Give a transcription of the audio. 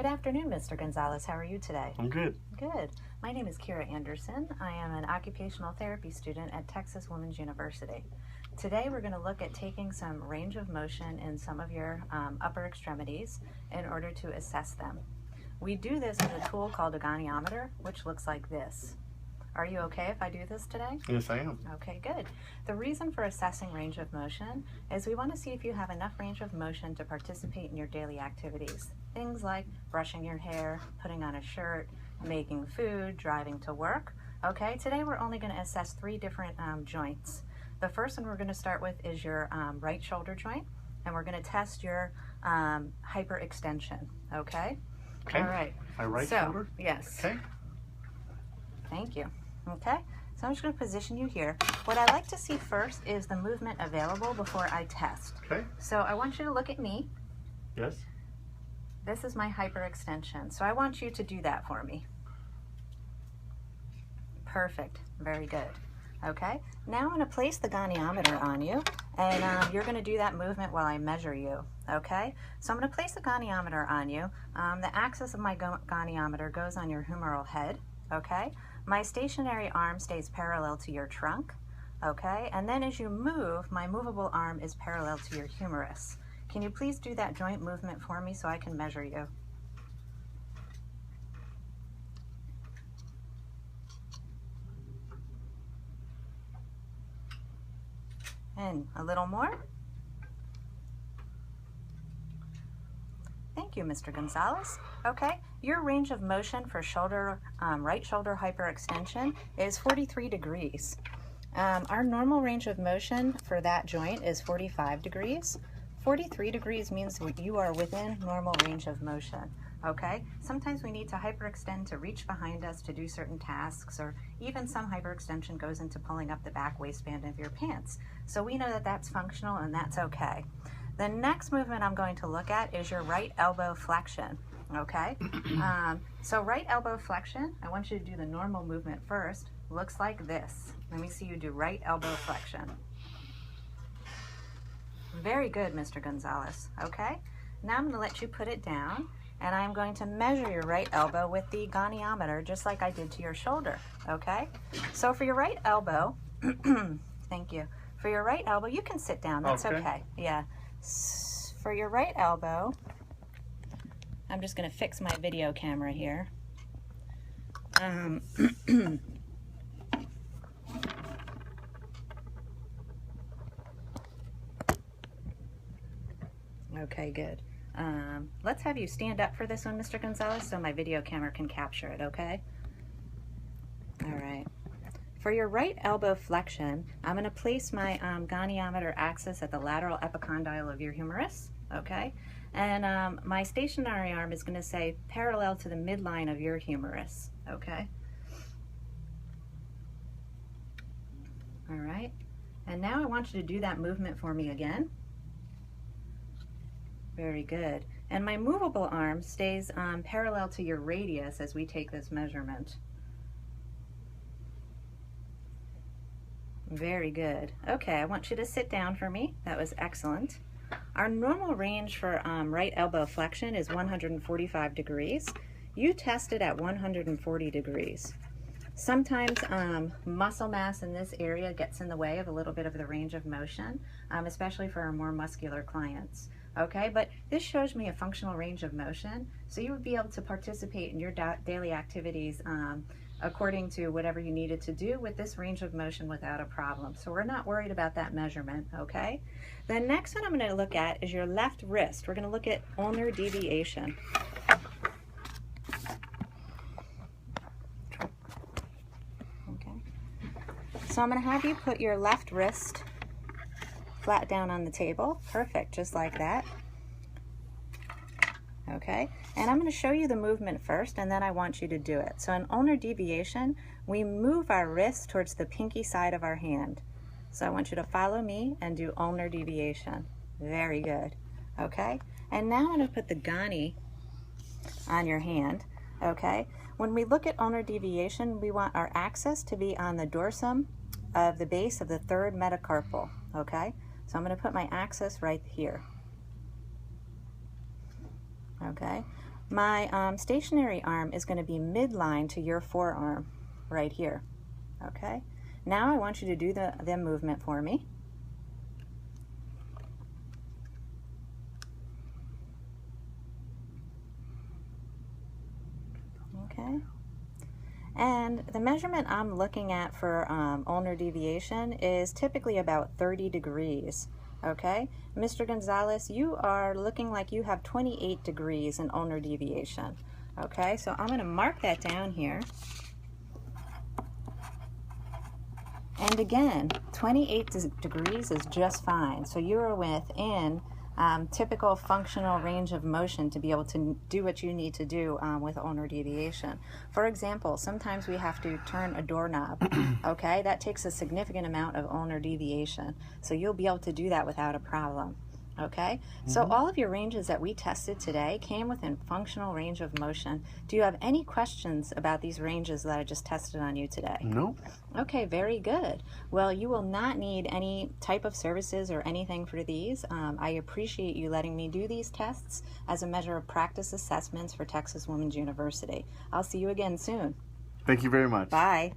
Good afternoon, Mr. Gonzalez. How are you today? I'm good. Good. My name is Kira Anderson. I am an occupational therapy student at Texas Women's University. Today we're going to look at taking some range of motion in some of your upper extremities in order to assess them. We do this with a tool called a goniometer, which looks like this. Are you okay if I do this today? Yes, I am. Okay, good. The reason for assessing range of motion is we want to see if you have enough range of motion to participate in your daily activities. Things like brushing your hair, putting on a shirt, making food, driving to work. Okay, today we're only going to assess 3 different joints. The first one we're going to start with is your right shoulder joint, and we're going to test your hyperextension. Okay? Okay. All right. My right shoulder? Yes. Okay. Thank you. Okay, so I'm just going to position you here. What I like to see first is the movement available before I test. Okay. So I want you to look at me. Yes. This is my hyperextension. So I want you to do that for me. Perfect. Very good. Okay. Now I'm going to place the goniometer on you, and you're going to do that movement while I measure you. Okay. So I'm going to place the goniometer on you. The axis of my goniometer goes on your humeral head. Okay. My stationary arm stays parallel to your trunk. Okay. And then as you move, my movable arm is parallel to your humerus. Can you please do that joint movement for me so I can measure you? And a little more. Thank you, Mr. Gonzalez. Okay, your range of motion for shoulder, right shoulder hyperextension is 43 degrees. Our normal range of motion for that joint is 45 degrees. 43 degrees means you are within normal range of motion. Okay, sometimes we need to hyperextend to reach behind us to do certain tasks, or even some hyperextension goes into pulling up the back waistband of your pants. So we know that that's functional and that's okay. The next movement I'm going to look at is your right elbow flexion. Okay, so right elbow flexion, I want you to do the normal movement first. Looks like this. Let me see you do right elbow flexion. Very good, Mr. Gonzalez. Okay, now I'm going to let you put it down, and I'm going to measure your right elbow with the goniometer just like I did to your shoulder. Okay, so for your right elbow, thank you. For your right elbow, you can sit down. That's okay. Yeah. For your right elbow, I'm just going to fix my video camera here. Okay, good. Let's have you stand up for this one, Mr. Gonzalez, so my video camera can capture it, okay? All right. For your right elbow flexion, I'm going to place my goniometer axis at the lateral epicondyle of your humerus, okay? And my stationary arm is going to say parallel to the midline of your humerus, okay? All right. And now I want you to do that movement for me again. Very good. And my movable arm stays parallel to your radius as we take this measurement. Very good. Okay, I want you to sit down for me. That was excellent. Our normal range for right elbow flexion is 145 degrees. You tested at 140 degrees. Sometimes muscle mass in this area gets in the way of a little bit of the range of motion, especially for our more muscular clients. Okay, but this shows me a functional range of motion, so you would be able to participate in your daily activities according to whatever you needed to do with this range of motion without a problem. So we're not worried about that measurement, okay? The next one I'm going to look at is your left wrist. We're going to look at ulnar deviation. Okay. So I'm going to have you put your left wrist flat down on the table. Perfect, just like that. Okay, and I'm going to show you the movement first, and then I want you to do it. So in ulnar deviation, we move our wrist towards the pinky side of our hand. So I want you to follow me and do ulnar deviation. Very good. Okay, and now I'm going to put the Goni on your hand. Okay, when we look at ulnar deviation, we want our axis to be on the dorsum of the base of the third metacarpal. Okay, so I'm going to put my axis right here. Okay, My stationary arm is going to be midline to your forearm right here. Okay, now I want you to do the movement for me. Okay, and the measurement I'm looking at for ulnar deviation is typically about 30 degrees. Okay, Mr. Gonzalez, you are looking like you have 28 degrees in ulnar deviation. Okay, so I'm going to mark that down here. And again, 28 degrees is just fine. So you are within typical functional range of motion to be able to do what you need to do with ulnar deviation. For example, sometimes we have to turn a doorknob, okay? That takes a significant amount of ulnar deviation. So you'll be able to do that without a problem. Okay, so all of your ranges that we tested today came within functional range of motion. Do you have any questions about these ranges that I just tested on you today? No. Okay, very good. Well, you will not need any type of services or anything for these. I appreciate you letting me do these tests as a measure of practice assessments for Texas Women's University. I'll see you again soon. Thank you very much. Bye.